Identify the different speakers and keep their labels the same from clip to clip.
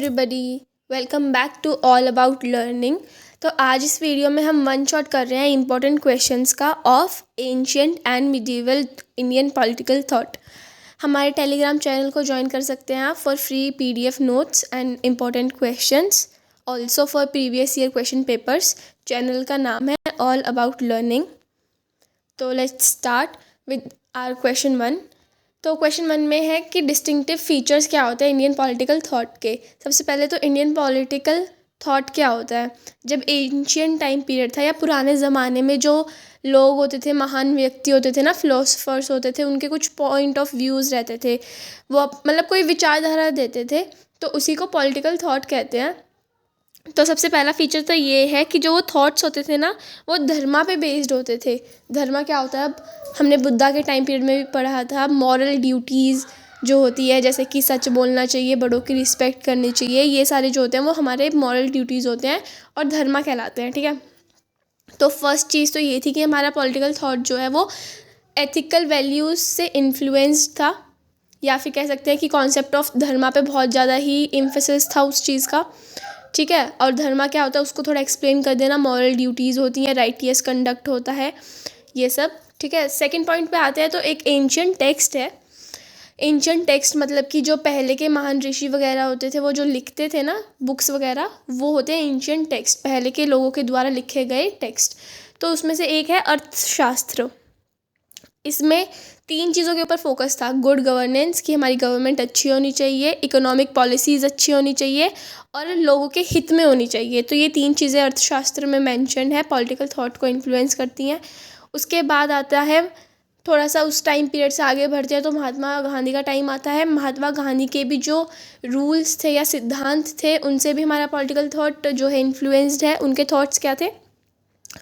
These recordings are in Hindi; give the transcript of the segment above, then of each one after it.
Speaker 1: Everybody, welcome back to all about learning. तो आज इस वीडियो में हम वन शॉट कर रहे हैं इंपॉर्टेंट क्वेश्चंस का of ancient and medieval Indian political thought. हमारे टेलीग्राम चैनल को ज्वाइन कर सकते हैं आप for free PDF notes and important questions, also for previous year question papers. Channel का नाम है ऑल अबाउट लर्निंग। तो let's start with our question one. तो क्वेश्चन वन में है कि डिस्टिंक्टिव फीचर्स क्या होते हैं इंडियन पॉलिटिकल थॉट के। सबसे पहले तो इंडियन पॉलिटिकल थॉट क्या होता है। जब एंशियंट टाइम पीरियड था या पुराने ज़माने में जो लोग होते थे, महान व्यक्ति होते थे ना, फिलोसफर्स होते थे, उनके कुछ पॉइंट ऑफ व्यूज़ रहते थे, वो मतलब कोई विचारधारा देते थे, तो उसी को पॉलिटिकल थॉट कहते हैं। तो सबसे पहला फीचर तो ये है कि जो वो थॉट्स होते थे ना, वो धर्मा पे बेस्ड होते थे। धर्मा क्या होता है, अब हमने बुद्धा के टाइम पीरियड में भी पढ़ा था, मॉरल ड्यूटीज़ जो होती है, जैसे कि सच बोलना चाहिए, बड़ों की रिस्पेक्ट करनी चाहिए, ये सारे जो होते हैं वो हमारे मॉरल ड्यूटीज़ होते हैं और धर्मा कहलाते हैं। ठीक है, तो फर्स्ट चीज़ तो ये थी कि हमारा पॉलिटिकल थॉट जो है वो एथिकल वैल्यूज़ से इन्फ्लुएंस्ड था, या फिर कह सकते हैं कि कॉन्सेप्ट ऑफ धर्मा पे बहुत ज़्यादा ही एम्फेसिस था उस चीज़ का। ठीक है, और धर्मा क्या होता है उसको थोड़ा एक्सप्लेन कर देना। मॉरल ड्यूटीज़ होती हैं, राइटियस कंडक्ट होता है, ये सब। ठीक है, सेकंड पॉइंट पे आते हैं। तो एक एंशियंट टेक्स्ट है। एंशियंट टेक्स्ट मतलब कि जो पहले के महान ऋषि वगैरह होते थे, वो जो लिखते थे ना बुक्स वगैरह, वो होते हैं एंशियंट टेक्स्ट, पहले के लोगों के द्वारा लिखे गए टेक्स्ट। तो उसमें से एक है अर्थशास्त्र। इसमें 3 चीज़ों के ऊपर फोकस था। गुड गवर्नेंस, कि हमारी गवर्नमेंट अच्छी होनी चाहिए, इकोनॉमिक पॉलिसीज़ अच्छी होनी चाहिए, और लोगों के हित में होनी चाहिए। तो ये 3 चीज़ें अर्थशास्त्र में मेंशन है, पॉलिटिकल थॉट को इन्फ्लुएंस करती हैं। उसके बाद आता है, थोड़ा सा उस टाइम पीरियड से आगे बढ़ते हैं तो महात्मा गांधी का टाइम आता है। महात्मा गांधी के भी जो रूल्स थे या सिद्धांत थे, उनसे भी हमारा पॉलिटिकल थॉट जो है इन्फ्लुएंस्ड है। उनके थॉट्स क्या थे?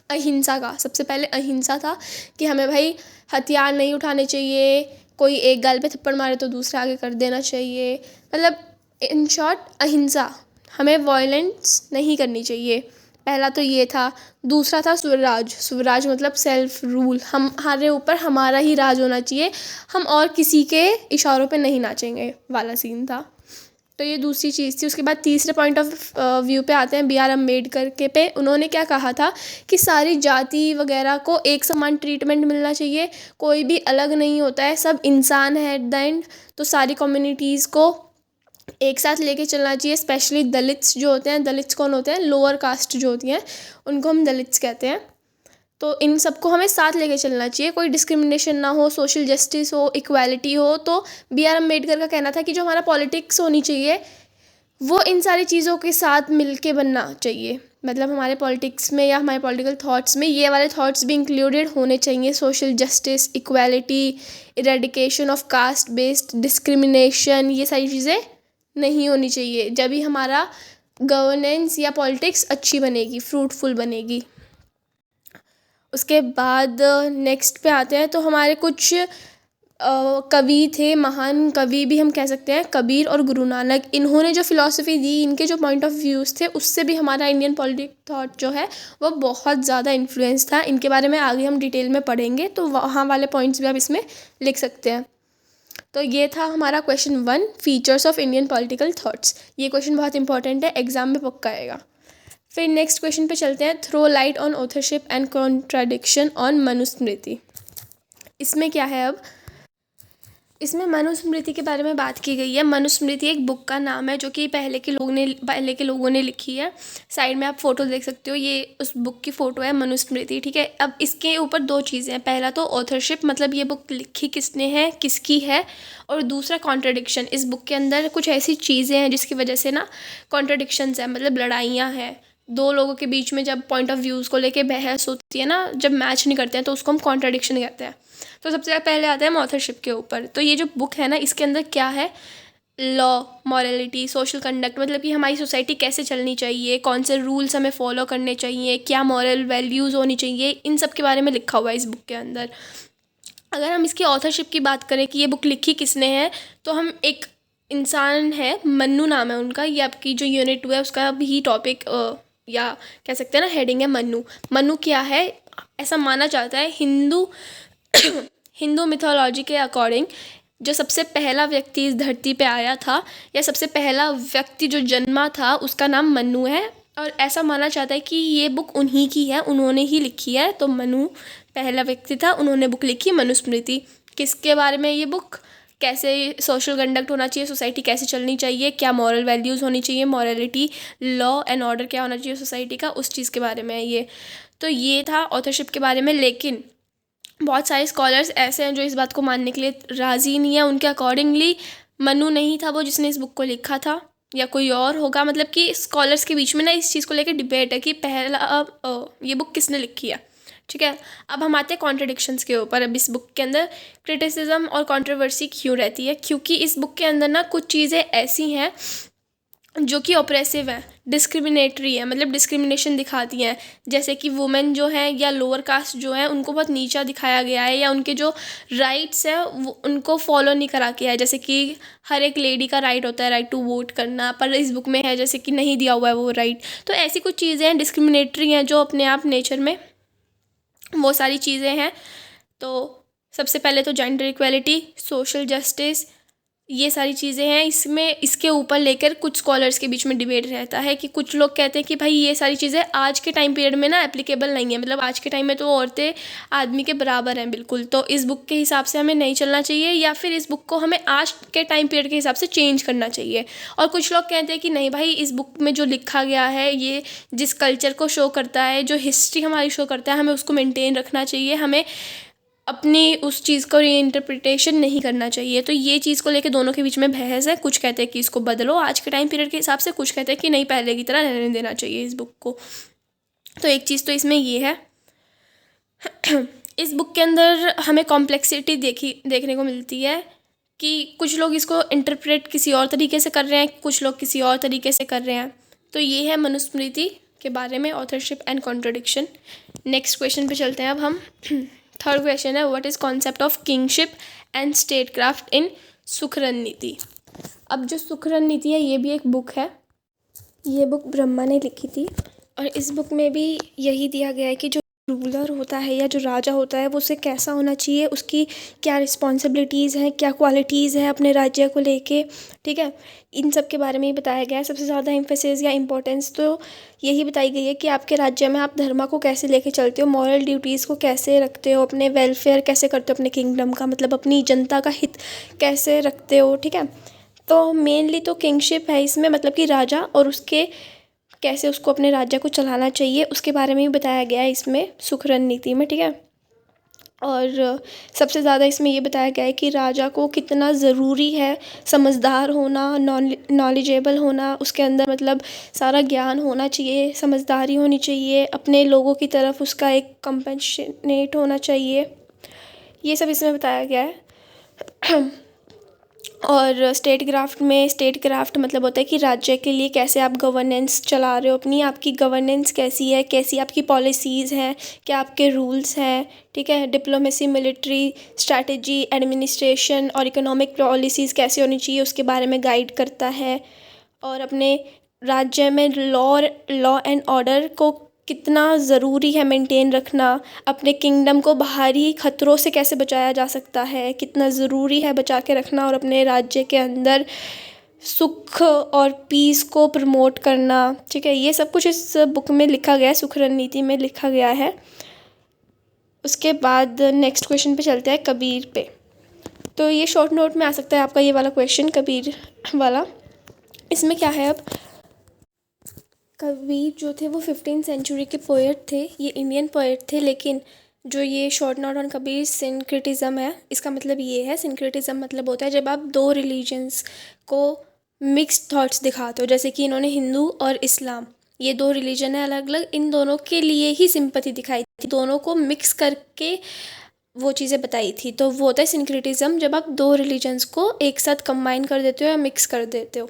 Speaker 1: अहिंसा का। सबसे पहले अहिंसा था कि हमें भाई हथियार नहीं उठाने चाहिए, कोई एक गाल पे थप्पड़ मारे तो दूसरा आगे कर देना चाहिए, मतलब इन शॉर्ट अहिंसा, हमें वायलेंस नहीं करनी चाहिए। पहला तो ये था। दूसरा था स्वराज। स्वराज मतलब सेल्फ रूल, हमारे ऊपर हमारा ही राज होना चाहिए, हम और किसी के इशारों पे नहीं नाचेंगे वाला सीन था। तो ये दूसरी चीज़ थी। उसके बाद तीसरे पॉइंट ऑफ व्यू पे आते हैं, B.R. अम्बेडकर के पे। उन्होंने क्या कहा था कि सारी जाति वगैरह को एक समान ट्रीटमेंट मिलना चाहिए, कोई भी अलग नहीं होता है, सब इंसान है एट द एंड। तो सारी कम्युनिटीज़ को एक साथ लेके चलना चाहिए, स्पेशली दलित्स जो होते हैं। दलित्स कौन होते हैं? लोअर कास्ट जो होती हैं, उनको हम दलित्स कहते हैं। तो इन सबको हमें साथ लेके चलना चाहिए, कोई डिस्क्रिमिनेशन ना हो, सोशल जस्टिस हो, इक्वालिटी हो। तो B.R. अम्बेडकर का कहना था कि जो हमारा पॉलिटिक्स होनी चाहिए वो इन सारी चीज़ों के साथ मिलके बनना चाहिए। मतलब हमारे पॉलिटिक्स में या हमारे पॉलिटिकल थॉट्स में ये वाले थॉट्स भी इंक्लूडेड होने चाहिए। Social justice, equality, eradication of caste based discrimination, ये सारी चीज़ें नहीं होनी चाहिए। जब भी हमारा गवर्नेंस या पॉलिटिक्स अच्छी बनेगी, फ्रूटफुल बनेगी। उसके बाद नेक्स्ट पे आते हैं। तो हमारे कुछ कवि थे, महान कवि भी हम कह सकते हैं, कबीर और गुरु नानक। इन्होंने जो फ़िलॉसफी दी, इनके जो पॉइंट ऑफ व्यूज़ थे, उससे भी हमारा इंडियन पॉलिटिकल थॉट जो है वो बहुत ज़्यादा इन्फ्लुएंस था। इनके बारे में आगे हम डिटेल में पढ़ेंगे, तो वहाँ वाले पॉइंट्स भी आप इसमें लिख सकते हैं। तो ये था हमारा question 1, features of Indian political thoughts. ये क्वेश्चन बहुत इंपॉर्टेंट है, एग्जाम में पक्का आएगा। फिर नेक्स्ट क्वेश्चन पे चलते हैं, throw light on authorship and contradiction on Manusmriti. इसमें क्या है, अब इसमें मनुस्मृति के बारे में बात की गई है। मनुस्मृति एक बुक का नाम है जो कि पहले के लोगों ने लिखी है। साइड में आप फोटो देख सकते हो, ये उस बुक की फ़ोटो है, मनुस्मृति। ठीक है, अब इसके ऊपर 2 चीज़ें हैं। पहला तो ऑथरशिप, मतलब ये बुक लिखी किसने है, किसकी है, और दूसरा कॉन्ट्राडिक्शन। इस बुक के अंदर कुछ ऐसी चीज़ें हैं जिसकी वजह से ना कॉन्ट्राडिक्शंस है, मतलब लड़ाइयाँ हैं। 2 लोगों के बीच में जब पॉइंट ऑफ व्यूज़ को लेके बहस होती है ना, जब मैच नहीं करते हैं, तो उसको हम कॉन्ट्राडिक्शन कहते हैं। तो सबसे पहले आता है ऑथरशिप के ऊपर। तो ये जो बुक है ना, इसके अंदर क्या है, लॉ, मॉरलिटी, सोशल कंडक्ट, मतलब कि हमारी सोसाइटी कैसे चलनी चाहिए, कौन से रूल्स हमें फॉलो करने चाहिए, क्या मॉरल वैल्यूज़ होनी चाहिए, इन सब के बारे में लिखा हुआ है इस बुक के अंदर। अगर हम इसकी ऑथरशिप की बात करें कि ये बुक लिखी किसने है, तो हम एक इंसान है, मन्नू नाम है उनका। ये आपकी जो यूनिट 2 है उसका भी टॉपिक या कह सकते हैं ना हेडिंग है मन्नू। मन्नू क्या है, ऐसा माना जाता है हिंदू मिथोलॉजी के अकॉर्डिंग जो सबसे पहला व्यक्ति इस धरती पे आया था या सबसे पहला व्यक्ति जो जन्मा था उसका नाम मनु है। और ऐसा माना जाता है कि ये बुक उन्हीं की है, उन्होंने ही लिखी है। तो मनु पहला व्यक्ति था, उन्होंने बुक लिखी मनुस्मृति। किसके बारे में ये बुक? कैसे सोशल कंडक्ट होना चाहिए, सोसाइटी कैसे चलनी चाहिए, क्या मॉरल वैल्यूज़ होनी चाहिए, मॉरलिटी, लॉ एंड ऑर्डर क्या होना चाहिए सोसाइटी का, उस चीज़ के बारे में है ये। तो ये था ऑथरशिप के बारे में। लेकिन बहुत सारे स्कॉलर्स ऐसे हैं जो इस बात को मानने के लिए राज़ी नहीं है। उनके अकॉर्डिंगली मनु नहीं था वो जिसने इस बुक को लिखा था, या कोई और होगा। मतलब कि स्कॉलर्स के बीच में ना इस चीज़ को लेकर डिबेट है कि पहला ये बुक किसने लिखी है। ठीक है, अब हम आते हैं कॉन्ट्रडिक्शंस के ऊपर। अब इस बुक के अंदर क्रिटिसिज्म और कंट्रोवर्सी क्यों रहती है? क्योंकि इस बुक के अंदर ना कुछ चीज़ें ऐसी हैं जो कि ऑप्रेसिव है, डिस्क्रिमिनेटरी है, मतलब डिस्क्रिमिनेशन दिखाती हैं। जैसे कि वुमेन जो है या लोअर कास्ट जो है उनको बहुत नीचा दिखाया गया है, या उनके जो राइट्स हैं वो उनको फॉलो नहीं करा किया है। जैसे कि हर एक लेडी का राइट होता है राइट टू वोट करना, पर इस बुक में है जैसे कि नहीं दिया हुआ है वो राइट। तो ऐसी कुछ चीज़ें हैं डिस्क्रिमिनेटरी हैं जो अपने आप नेचर में वो सारी चीज़ें हैं। तो सबसे पहले तो जेंडर इक्वलिटी, सोशल जस्टिस, ये सारी चीज़ें हैं। इसमें इसके ऊपर लेकर कुछ स्कॉलर्स के बीच में डिबेट रहता है कि कुछ लोग कहते हैं कि भाई ये सारी चीज़ें आज के टाइम पीरियड में ना एप्लीकेबल नहीं है। मतलब आज के टाइम में तो औरतें आदमी के बराबर हैं बिल्कुल, तो इस बुक के हिसाब से हमें नहीं चलना चाहिए, या फिर इस बुक को हमें आज के टाइम पीरियड के हिसाब से चेंज करना चाहिए। और कुछ लोग कहते हैं कि नहीं भाई, इस बुक में जो लिखा गया है ये जिस कल्चर को शो करता है, जो हिस्ट्री हमारी शो करता है, हमें उसको मेनटेन रखना चाहिए, हमें अपनी उस चीज़ को रीइंटरप्रिटेशन नहीं करना चाहिए। तो ये चीज़ को लेके दोनों के बीच में बहस है। कुछ कहते हैं कि इसको बदलो आज के टाइम पीरियड के हिसाब से, कुछ कहते हैं कि नहीं पहले की तरह रहने देना चाहिए इस बुक को। तो एक चीज़ तो इसमें ये है। इस बुक के अंदर हमें कॉम्प्लेक्सिटी देखने को मिलती है कि कुछ लोग इसको इंटरप्रेट किसी और तरीके से कर रहे हैं, कुछ लोग किसी और तरीके से कर रहे हैं। तो ये है मनुस्मृति के बारे में, authorship and contradiction. Next question पे चलते हैं अब हम। थर्ड क्वेश्चन है, what is concept of kingship and statecraft in Shukraniti. अब जो सुखरन नीति है ये भी एक बुक है, ये बुक ब्रह्मा ने लिखी थी। और इस बुक में भी यही दिया गया है कि जो रूलर होता है या जो राजा होता है वो उसे कैसा होना चाहिए, उसकी क्या रिस्पॉन्सिबिलिटीज़ हैं, क्या क्वालिटीज़ हैं अपने राज्य को लेके। ठीक है, इन सब के बारे में ही बताया गया है। सबसे ज़्यादा एम्फेसिस या इम्पोर्टेंस तो यही बताई गई है कि आपके राज्य में आप धर्म को कैसे लेके चलते हो, मॉरल ड्यूटीज़ को कैसे रखते हो, अपने वेलफेयर कैसे करते हो, अपने किंगडम का मतलब अपनी जनता का हित कैसे रखते हो। ठीक है, तो मेनली तो किंगशिप है इसमें, मतलब कि राजा और उसके कैसे उसको अपने राज्य को चलाना चाहिए उसके बारे में भी बताया गया है इसमें सुखरन नीति में। ठीक है, और सबसे ज़्यादा इसमें ये बताया गया है कि राजा को कितना ज़रूरी है समझदार होना, नॉलेजेबल होना, उसके अंदर मतलब सारा ज्ञान होना चाहिए, समझदारी होनी चाहिए, अपने लोगों की तरफ उसका एक कंपैशनेट होना चाहिए। ये सब इसमें बताया गया है। और स्टेट क्राफ्ट मतलब होता है कि राज्य के लिए कैसे आप गवर्नेंस चला रहे हो अपनी, आपकी गवर्नेंस कैसी है, कैसी आपकी पॉलिसीज़ हैं, क्या आपके रूल्स हैं। ठीक है, डिप्लोमेसी, मिलिट्री स्ट्रैटेजी, एडमिनिस्ट्रेशन और इकोनॉमिक पॉलिसीज़ कैसे होनी चाहिए उसके बारे में गाइड करता है। और अपने राज्य में लॉ एंड ऑर्डर को कितना ज़रूरी है मेंटेन रखना, अपने किंगडम को बाहरी खतरों से कैसे बचाया जा सकता है, कितना ज़रूरी है बचा के रखना, और अपने राज्य के अंदर सुख और पीस को प्रमोट करना। ठीक है, ये सब कुछ इस बुक में लिखा गया है, सुखरन नीति में लिखा गया है। उसके बाद नेक्स्ट क्वेश्चन पे चलते हैं, कबीर पे। तो ये शॉर्ट नोट में आ सकता है आपका ये वाला क्वेश्चन, कबीर वाला। इसमें क्या है, अब कबीर जो थे वो 15th सेंचुरी के पोएट थे, ये इंडियन पोएट थे। लेकिन जो ये short note on Kabir syncretism है, इसका मतलब ये है, सिंक्रेटिज्म मतलब होता है जब आप दो रिलीजन्स को मिक्स्ड थॉट्स दिखाते हो। जैसे कि इन्होंने हिंदू और इस्लाम, ये दो रिलीजन है अलग अलग, इन दोनों के लिए ही सिंपैथी दिखाई थी, दोनों को मिक्स करके वो चीज़ें बताई थी। तो वो होता है सिंक्रेटिज्म, जब आप दो रिलीजन्स को एक साथ कंबाइन कर देते हो या मिक्स कर देते हो।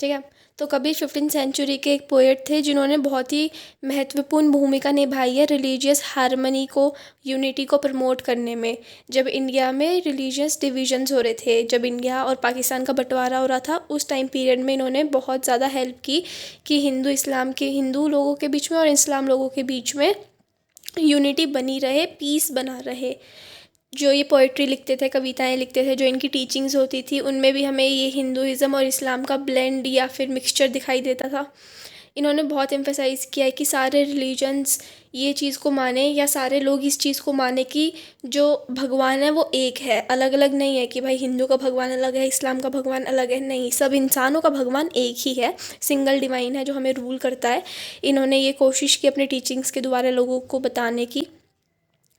Speaker 1: ठीक है, तो कबीर 15th सेंचुरी के एक पोएट थे जिन्होंने बहुत ही महत्वपूर्ण भूमिका निभाई है रिलीजियस हार्मनी को, यूनिटी को प्रमोट करने में। जब इंडिया में रिलीजियस डिविजन्स हो रहे थे, जब इंडिया और पाकिस्तान का बंटवारा हो रहा था, उस टाइम पीरियड में इन्होंने बहुत ज़्यादा हेल्प की कि हिंदू लोगों के बीच में और इस्लाम लोगों के बीच में यूनिटी बनी रहे, पीस बना रहे। जो ये पोइट्री लिखते थे, कविताएं लिखते थे, जो इनकी टीचिंग्स होती थी, उनमें भी हमें ये हिंदुइज़्म और इस्लाम का ब्लेंड या फिर मिक्सचर दिखाई देता था। इन्होंने बहुत एम्फेसाइज़ किया है कि सारे रिलीजन्स ये चीज़ को माने, या सारे लोग इस चीज़ को माने कि जो भगवान है वो एक है, अलग अलग नहीं है कि भाई हिंदू का भगवान अलग है, इस्लाम का भगवान अलग है। नहीं, सब इंसानों का भगवान एक ही है, सिंगल डिवाइन है जो हमें रूल करता है। इन्होंने ये कोशिश की अपने टीचिंग्स के द्वारा लोगों को बताने की।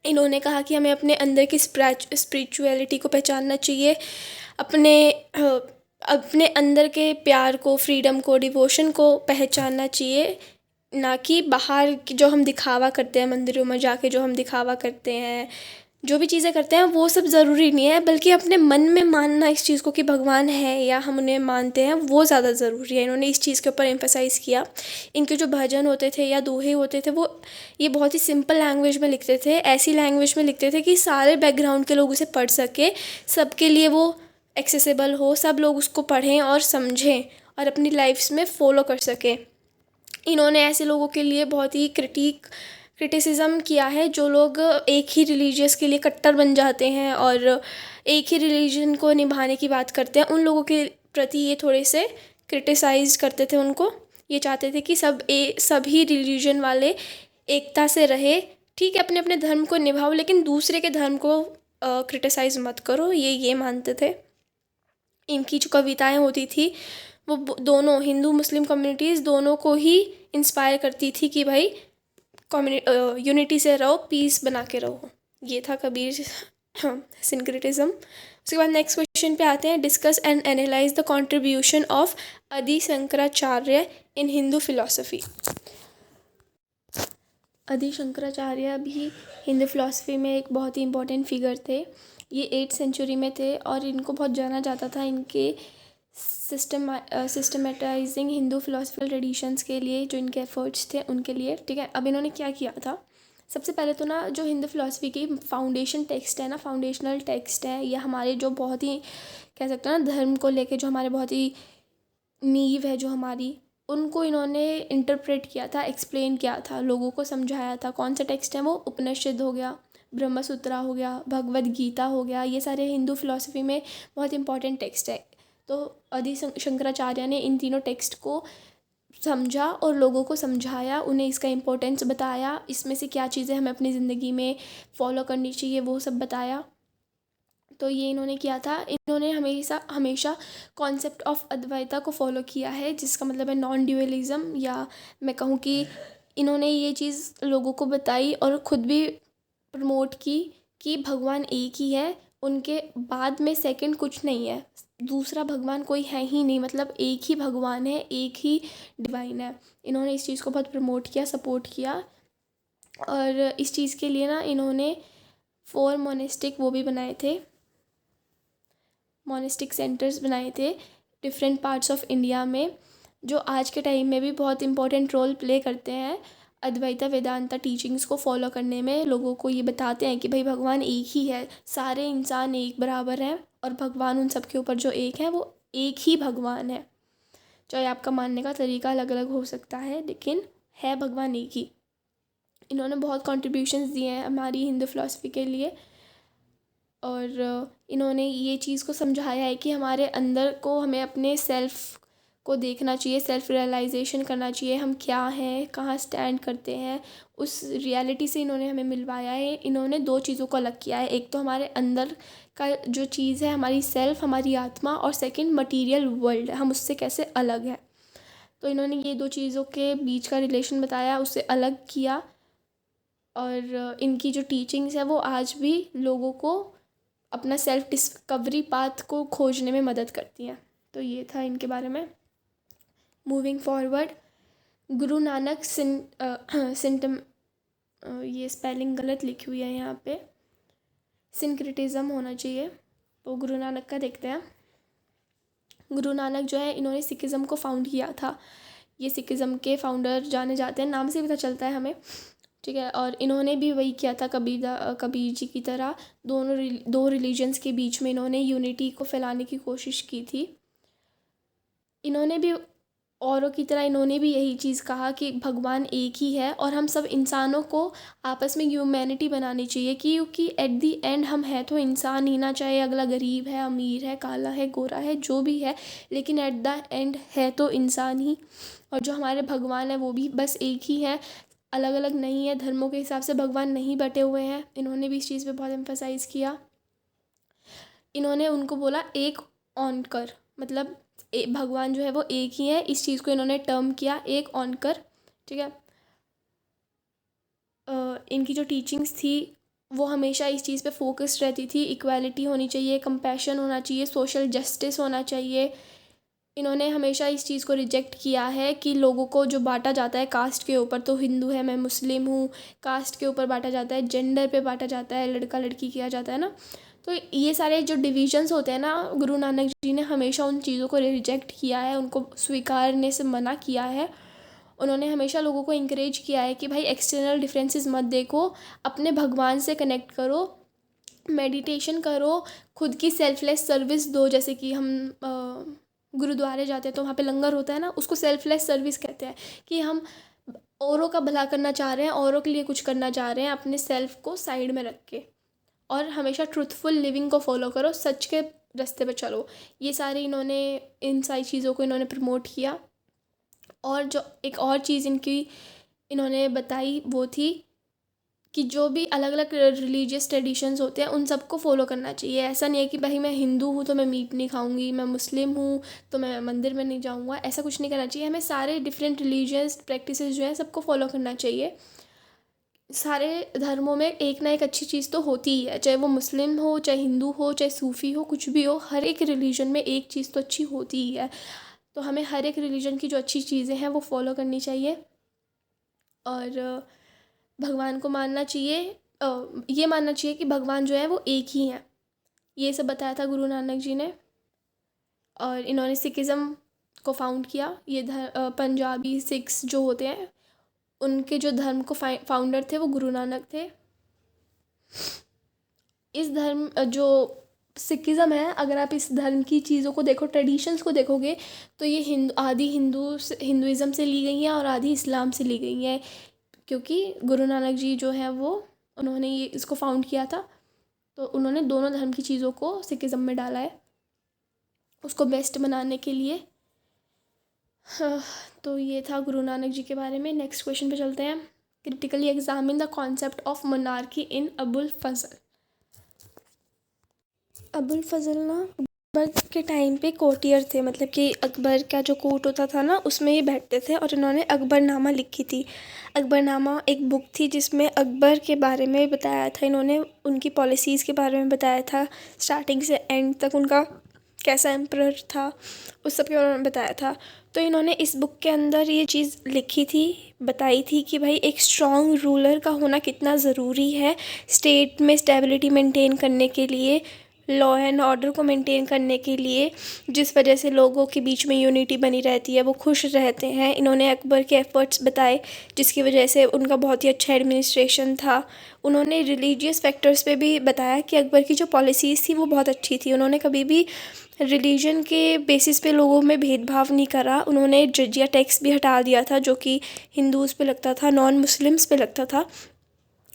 Speaker 1: इन्होंने कहा कि हमें अपने अंदर की स्पिरिचुअलिटी को पहचानना चाहिए, अपने अपने अंदर के प्यार को, फ्रीडम को, डिवोशन को पहचानना चाहिए, ना कि बाहर की जो हम दिखावा करते हैं, मंदिरों में जाके जो हम दिखावा करते हैं, जो भी चीज़ें करते हैं वो सब ज़रूरी नहीं है, बल्कि अपने मन में मानना इस चीज़ को कि भगवान है या हम उन्हें मानते हैं, वो ज़्यादा ज़रूरी है। इन्होंने इस चीज़ के ऊपर एम्फेसाइज़ किया। इनके जो भजन होते थे या दोहे होते थे, वो ये बहुत ही सिंपल लैंग्वेज में लिखते थे, ऐसी लैंग्वेज में लिखते थे कि सारे बैकग्राउंड के लोग उसे पढ़ सके, सबके लिए वो एक्सेसिबल हो, सब लोग उसको पढ़ें और समझें और अपनी लाइफ्स में फ़ॉलो कर सकें। इन्होंने ऐसे लोगों के लिए बहुत ही क्रिटिसिज्म किया है जो लोग एक ही रिलीजियस के लिए कट्टर बन जाते हैं और एक ही रिलीजन को निभाने की बात करते हैं। उन लोगों के प्रति ये थोड़े से क्रिटिसाइज करते थे उनको। ये चाहते थे कि सभी रिलीजन वाले एकता से रहे। ठीक है, अपने अपने धर्म को निभाओ, लेकिन दूसरे के धर्म को क्रिटिसाइज मत करो, ये मानते थे। इनकी जो कविताएं होती थी वो दोनों हिंदू मुस्लिम कम्युनिटीज़ दोनों को ही इंस्पायर करती थी कि भाई यूनिटी से रहो, पीस बना के रहो। ये था कबीर सिंक्रेटिज्म। उसके बाद नेक्स्ट क्वेश्चन पे आते हैं, discuss and analyse the contribution of आदि शंकराचार्य इन हिंदू फिलॉसफी। आदि शंकराचार्य भी हिंदू फिलॉसफी में एक बहुत ही इंपॉर्टेंट फिगर थे। ये 8th सेंचुरी में थे और इनको बहुत जाना जाता था इनके सिस्टमेटाइजिंग हिंदू फिलोसफिकल ट्रेडिशंस के लिए, जो इनके एफर्ट्स थे उनके लिए। ठीक है, अब इन्होंने क्या किया था, सबसे पहले तो ना जो हिंदू फिलोसफी की फाउंडेशन टेक्स्ट है ना, फाउंडेशनल टेक्स्ट है, या हमारे जो बहुत ही कह सकते हैं ना धर्म को लेके जो हमारे बहुत ही नींव है जो हमारी, उनको इन्होंने इंटरप्रेट किया था, एक्सप्लेन किया था, लोगों को समझाया था। कौन सा टेक्स्ट है वो? उपनिषद हो गया, ब्रह्मसूत्रा हो गया, भगवद गीता हो गया, ये सारे हिंदू फिलोसफी में बहुत इंपॉर्टेंट टेक्स्ट है। तो आदि शंकराचार्य ने इन तीनों टेक्स्ट को समझा और लोगों को समझाया, उन्हें इसका इम्पोर्टेंस बताया, इसमें से क्या चीज़ें हमें अपनी ज़िंदगी में फॉलो करनी चाहिए वो सब बताया। तो ये इन्होंने किया था। इन्होंने हमेशा कॉन्सेप्ट ऑफ अद्वैता को फॉलो किया है, जिसका मतलब है नॉन ड्यूअलिज्म, या मैं कहूँ कि इन्होंने ये चीज़ लोगों को बताई और ख़ुद भी प्रमोट की कि भगवान एक ही है, उनके बाद में सेकंड कुछ नहीं है, दूसरा भगवान कोई है ही नहीं, मतलब एक ही भगवान है, एक ही डिवाइन है। इन्होंने इस चीज़ को बहुत प्रमोट किया, सपोर्ट किया। और इस चीज़ के लिए ना इन्होंने 4 मोनेस्टिक वो भी बनाए थे, मोनेस्टिक सेंटर्स बनाए थे डिफरेंट पार्ट्स ऑफ इंडिया में, जो आज के टाइम में भी बहुत इंपॉर्टेंट रोल प्ले करते हैं अद्वैता वेदांता टीचिंग्स को फॉलो करने में। लोगों को ये बताते हैं कि भाई भगवान एक ही है, सारे इंसान एक बराबर हैं और भगवान उन सब के ऊपर जो एक है वो एक ही भगवान है। चाहे आपका मानने का तरीका अलग अलग हो सकता है, लेकिन है भगवान एक ही। इन्होंने बहुत कॉन्ट्रीब्यूशंस दिए हैं हमारी हिंदू फिलॉसफी के लिए, और इन्होंने ये चीज़ को समझाया है कि हमारे अंदर को हमें अपने सेल्फ़ को देखना चाहिए, सेल्फ़ रियलाइजेशन करना चाहिए, हम क्या हैं, कहाँ स्टैंड करते हैं, उस रियलिटी से इन्होंने हमें मिलवाया है। इन्होंने 2 चीज़ों को अलग किया है, एक तो हमारे अंदर का जो चीज़ है, हमारी सेल्फ़, हमारी आत्मा, और सेकंड मटीरियल वर्ल्ड, हम उससे कैसे अलग हैं। तो इन्होंने ये 2 चीज़ों के बीच का रिलेशन बताया, उससे अलग किया, और इनकी जो टीचिंग्स है वो आज भी लोगों को अपना सेल्फ डिस्कवरी पाथ को खोजने में मदद करती हैं। तो ये था इनके बारे में। मूविंग फॉरवर्ड, गुरु नानक ये स्पेलिंग गलत लिखी हुई है यहाँ पे, सिंक्रेटिज्म होना चाहिए। तो गुरु नानक का देखते हैं। गुरु नानक जो है, इन्होंने सिखिज़म को फाउंड किया था। ये सिखिज़म के फाउंडर जाने जाते हैं, नाम से भी पता चलता है हमें। ठीक है, और इन्होंने भी वही किया था कबीर जी की तरह, दो रिलीजन्स के बीच में इन्होंने यूनिटी को फैलाने की कोशिश की थी। इन्होंने भी औरों की तरह इन्होंने भी यही चीज़ कहा कि भगवान एक ही है और हम सब इंसानों को आपस में ह्यूमैनिटी बनानी चाहिए, क्योंकि एट दी एंड हम है तो इंसान ही ना, चाहे अगला गरीब है, अमीर है, काला है, गोरा है, जो भी है, लेकिन एट द एंड है तो इंसान ही। और जो हमारे भगवान है वो भी बस एक ही है, अलग अलग नहीं है, धर्मों के हिसाब से भगवान नहीं बटे हुए हैं। इन्होंने भी इस चीज़ पे बहुत एम्फसाइज़ किया। इन्होंने उनको बोला एक ऑन कर, मतलब भगवान जो है वो एक ही है, इस चीज़ को इन्होंने टर्म किया एक ऑन कर। ठीक है। इनकी जो टीचिंग्स थी वो हमेशा इस चीज़ पे फोकस्ड रहती थी, इक्वालिटी होनी चाहिए, कंपैशन होना चाहिए, सोशल जस्टिस होना चाहिए। इन्होंने हमेशा इस चीज़ को रिजेक्ट किया है कि लोगों को जो बांटा जाता है कास्ट के ऊपर, तो हिंदू है, मैं मुस्लिम हूँ, कास्ट के ऊपर बांटा जाता है, जेंडर पे बांटा जाता है, लड़का लड़की किया जाता है ना। तो ये सारे जो डिविजन्स होते हैं ना, गुरु नानक जी ने हमेशा उन चीज़ों को रिजेक्ट किया है, उनको स्वीकारने से मना किया है। उन्होंने हमेशा लोगों को इंकरेज किया है कि भाई एक्सटर्नल डिफरेंसेस मत देखो, अपने भगवान से कनेक्ट करो, मेडिटेशन करो, खुद की सेल्फलेस सर्विस दो। जैसे कि हम गुरुद्वारे जाते हैं तो वहाँ पे लंगर होता है ना, उसको सेल्फलेस सर्विस कहते हैं, कि हम औरों का भला करना चाह रहे हैं, औरों के लिए कुछ करना चाह रहे हैं, अपने सेल्फ को साइड में रख के। और हमेशा ट्रुथफुल लिविंग को फॉलो करो, सच के रास्ते पे चलो। ये सारे इन्होंने, इन सारी चीज़ों को इन्होंने प्रमोट किया। और जो एक और चीज़ इनकी इन्होंने बताई वो थी कि जो भी अलग अलग रिलीजियस ट्रेडिशंस होते हैं उन सबको फॉलो करना चाहिए। ऐसा नहीं है कि भाई मैं हिंदू हूँ तो मैं मीट नहीं खाऊंगी, मैं मुस्लिम हूँ तो मैं मंदिर में नहीं जाऊँगा, ऐसा कुछ नहीं करना चाहिए। हमें सारे डिफरेंट रिलीजियस प्रैक्टिसेस जो है सबको फॉलो करना चाहिए। सारे धर्मों में एक ना एक अच्छी चीज़ तो होती ही है, चाहे वो मुस्लिम हो, चाहे हिंदू हो, चाहे सूफ़ी हो, कुछ भी हो, हर एक रिलीजन में एक चीज़ तो अच्छी होती ही है। तो हमें हर एक रिलीजन की जो अच्छी चीज़ें हैं वो फॉलो करनी चाहिए और भगवान को मानना चाहिए। ये मानना चाहिए कि भगवान जो है वो एक ही है। ये सब बताया था गुरु नानक जी ने। और इन्होंने सिखिज़्म को फाउंड किया। ये पंजाबी सिख्स जो होते हैं उनके जो धर्म को फाउंडर थे वो गुरु नानक थे। इस धर्म जो सिखिज़्म है, अगर आप इस धर्म की चीज़ों को देखो, ट्रेडिशंस को देखोगे, तो ये आधी हिंदुइज़्म से ली गई हैं और आधी इस्लाम से ली गई हैं, क्योंकि गुरु नानक जी जो है वो उन्होंने ये इसको फाउंड किया था। तो उन्होंने दोनों धर्म की चीज़ों को सिखिज़्म में डाला है उसको बेस्ट बनाने के लिए। हाँ, तो ये था गुरु नानक जी के बारे में। नेक्स्ट क्वेश्चन पे चलते हैं। Critically examine the concept of monarchy in Abul Fazl. Abul Fazl ना अकबर के टाइम पे कोर्टियर थे, मतलब कि अकबर का जो कोर्ट होता था ना उसमें ये बैठते थे। और इन्होंने अकबरनामा लिखी थी। अकबरनामा एक बुक थी जिसमें अकबर के बारे में बताया था। इन्होंने उनकी पॉलिसीज़ के बारे में बताया था, स्टार्टिंग से एंड तक उनका कैसा एम्परर था उस सब के बारे में बताया था। तो इन्होंने इस बुक के अंदर ये चीज़ लिखी थी, बताई थी कि भाई एक स्ट्रॉन्ग रूलर का होना कितना ज़रूरी है स्टेट में स्टेबिलिटी मेंटेन करने के लिए, लॉ एंड ऑर्डर को मेंटेन करने के लिए, जिस वजह से लोगों के बीच में यूनिटी बनी रहती है, वो खुश रहते हैं। इन्होंने अकबर के एफ़र्ट्स बताए जिसकी वजह से उनका बहुत ही अच्छा एडमिनिस्ट्रेशन था। उन्होंने रिलीजियस फैक्टर्स पे भी बताया कि अकबर की जो पॉलिसीज़ थी वो बहुत अच्छी थी। उन्होंने कभी भी रिलीजन के बेसिस पे लोगों में भेदभाव नहीं करा। उन्होंने जजिया टैक्स भी हटा दिया था जो कि हिंदूज़ पे लगता था, नॉन मुस्लिम्स पे लगता था,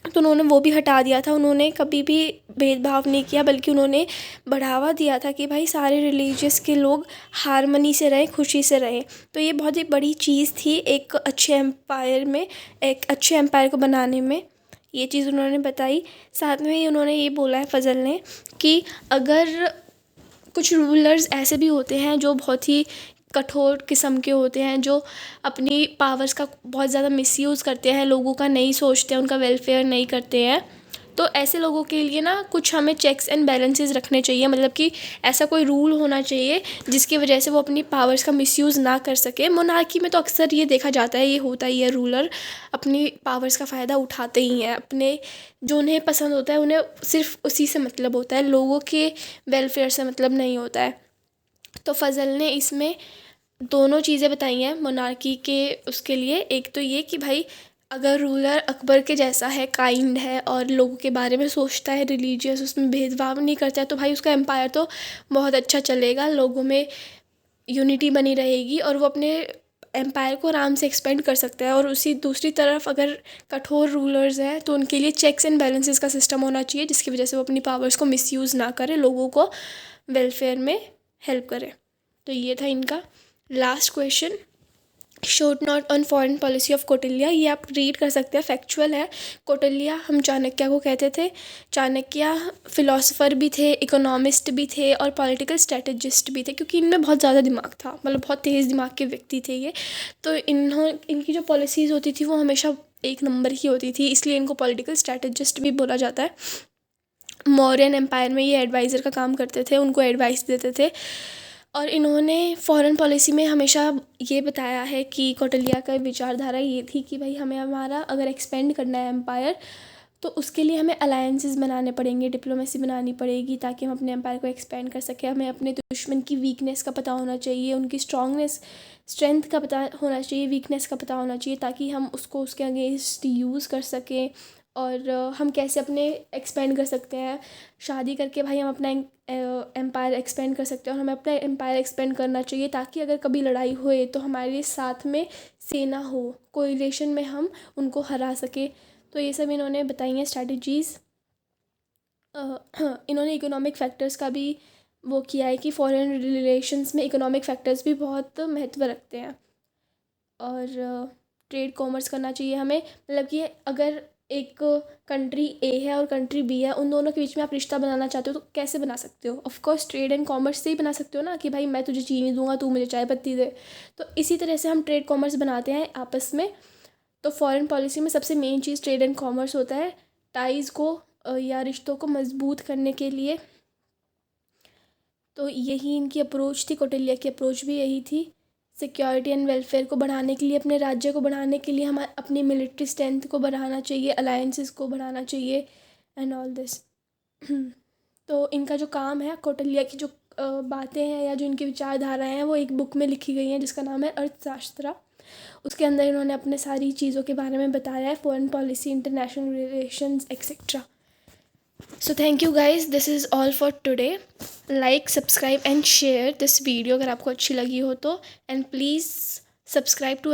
Speaker 1: तो उन्होंने वो भी हटा दिया था। उन्होंने कभी भी भेदभाव नहीं किया, बल्कि उन्होंने बढ़ावा दिया था कि भाई सारे रिलीजियस के लोग हारमनी से रहें, खुशी से रहें। तो ये बहुत ही बड़ी चीज़ थी एक अच्छे एम्पायर में, एक अच्छे एम्पायर को बनाने में। ये चीज़ उन्होंने बताई। साथ में ही उन्होंने ये बोला है फजल ने कि अगर कुछ रूलर्स ऐसे भी होते हैं जो बहुत ही कठोर किस्म के होते हैं, जो अपनी पावर्स का बहुत ज़्यादा मिसयूज़ करते हैं, लोगों का नहीं सोचते हैं, उनका वेलफेयर नहीं करते हैं, तो ऐसे लोगों के लिए ना कुछ हमें चेक्स एंड बैलेंसेस रखने चाहिए। मतलब कि ऐसा कोई रूल होना चाहिए जिसकी वजह से वो अपनी पावर्स का मिसयूज़ ना कर सके। मोनार्की में तो अक्सर ये देखा जाता है, ये होता ही है, रूलर अपनी पावर्स का फ़ायदा उठाते ही हैं, अपने जो उन्हें पसंद होता है उन्हें सिर्फ उसी से मतलब होता है, लोगों के वेलफेयर से मतलब नहीं होता है। तो फजल ने इसमें दोनों चीज़ें बताई हैं मोनार्की के उसके लिए। एक तो ये कि भाई अगर रूलर अकबर के जैसा है, काइंड है और लोगों के बारे में सोचता है, रिलीजियस, उसमें भेदभाव नहीं करता है, तो भाई उसका एम्पायर तो बहुत अच्छा चलेगा, लोगों में यूनिटी बनी रहेगी और वो अपने एम्पायर को आराम से एक्सपेंड कर सकता है। और उसी दूसरी तरफ अगर कठोर रूलर्स हैं तो उनके लिए चेक्स एंड बैलेंसेस का सिस्टम होना चाहिए, जिसकी वजह से वो अपनी पावर्स को मिसयूज़ ना करे, लोगों को वेलफेयर में हेल्प करे। तो ये था इनका last question, showed note on foreign policy of Kautilya. ये आप रीड कर सकते हैं, फैक्चुअल है। कौटिल्य हम चाणक्य को कहते थे। चाणक्य फिलोसोफर भी थे, इकोनॉमिस्ट भी थे और पॉलिटिकल स्ट्रेटजिस्ट भी थे, क्योंकि इनमें बहुत ज़्यादा दिमाग था, मतलब बहुत तेज़ दिमाग के व्यक्ति थे ये। तो इनकी जो पॉलिसीज़ होती थी वो हमेशा एक नंबर की होती थी, इसलिए इनको पॉलिटिकल स्ट्रेटजिस्ट भी बोला जाता है। मौर्यन एम्पायर में ये एडवाइज़र का काम करते थे, उनको एडवाइस देते थे। और इन्होंने फॉरेन पॉलिसी में हमेशा ये बताया है कि कौटिल्य का विचारधारा ये थी कि भाई हमें हमारा अगर एक्सपेंड करना है एम्पायर, तो उसके लिए हमें अलायंसेस बनाने पड़ेंगे, डिप्लोमेसी बनानी पड़ेगी, ताकि हम अपने एम्पायर को एक्सपेंड कर सकें। हमें अपने दुश्मन की वीकनेस का पता होना चाहिए, उनकी स्ट्रेंथ का पता होना चाहिए, वीकनेस का पता होना चाहिए, ताकि हम उसको उसके अगेंस्ट यूज़ कर सकें। और हम कैसे अपने एक्सपेंड कर सकते हैं, शादी करके भाई हम अपना एम्पायर एक्सपेंड कर सकते हैं। और हमें अपना एम्पायर एक्सपेंड करना चाहिए ताकि अगर कभी लड़ाई होए तो हमारे साथ में सेना हो, कोलिशन में हम उनको हरा सके। तो ये सब इन्होंने बताई हैं स्ट्रैटेजीज़। इन्होंने इकोनॉमिक फैक्टर्स का भी वो किया है कि फॉरेन रिलेशंस में इकोनॉमिक फैक्टर्स भी बहुत महत्व रखते हैं। और ट्रेड कॉमर्स करना चाहिए हमें, मतलब कि अगर एक कंट्री ए है और कंट्री बी है, उन दोनों के बीच में आप रिश्ता बनाना चाहते हो तो कैसे बना सकते हो? Of course trade and commerce से ही बना सकते हो ना, कि भाई मैं तुझे चीनी दूंगा, तू मुझे चाय पत्ती दे। तो इसी तरह से हम ट्रेड कॉमर्स बनाते हैं आपस में। तो फॉरेन पॉलिसी में सबसे main cheese trade and commerce होता है, टाइज़ को या रिश्तों को मजबूत करने के लिए। तो यही इनकी अप्रोच थी, कौटिल्य की अप्रोच भी यही थी। सिक्योरिटी एंड वेलफेयर को बढ़ाने के लिए, अपने राज्य को बढ़ाने के लिए हमें अपनी मिलिट्री स्ट्रेंथ को बढ़ाना चाहिए, अलायंसेस को बढ़ाना चाहिए एंड ऑल दिस। तो इनका जो काम है, कौटिल्य की जो बातें हैं या जो इनकी विचारधाराएं हैं, वो एक बुक में लिखी गई हैं जिसका नाम है अर्थशास्त्र। उसके अंदर इन्होंने अपने सारी चीज़ों के बारे में बताया है, foreign policy, international relations etcetera. So thank you guys, this is all for today. Like, subscribe and share this video अगर आपको अच्छी लगी हो तो, and please subscribe to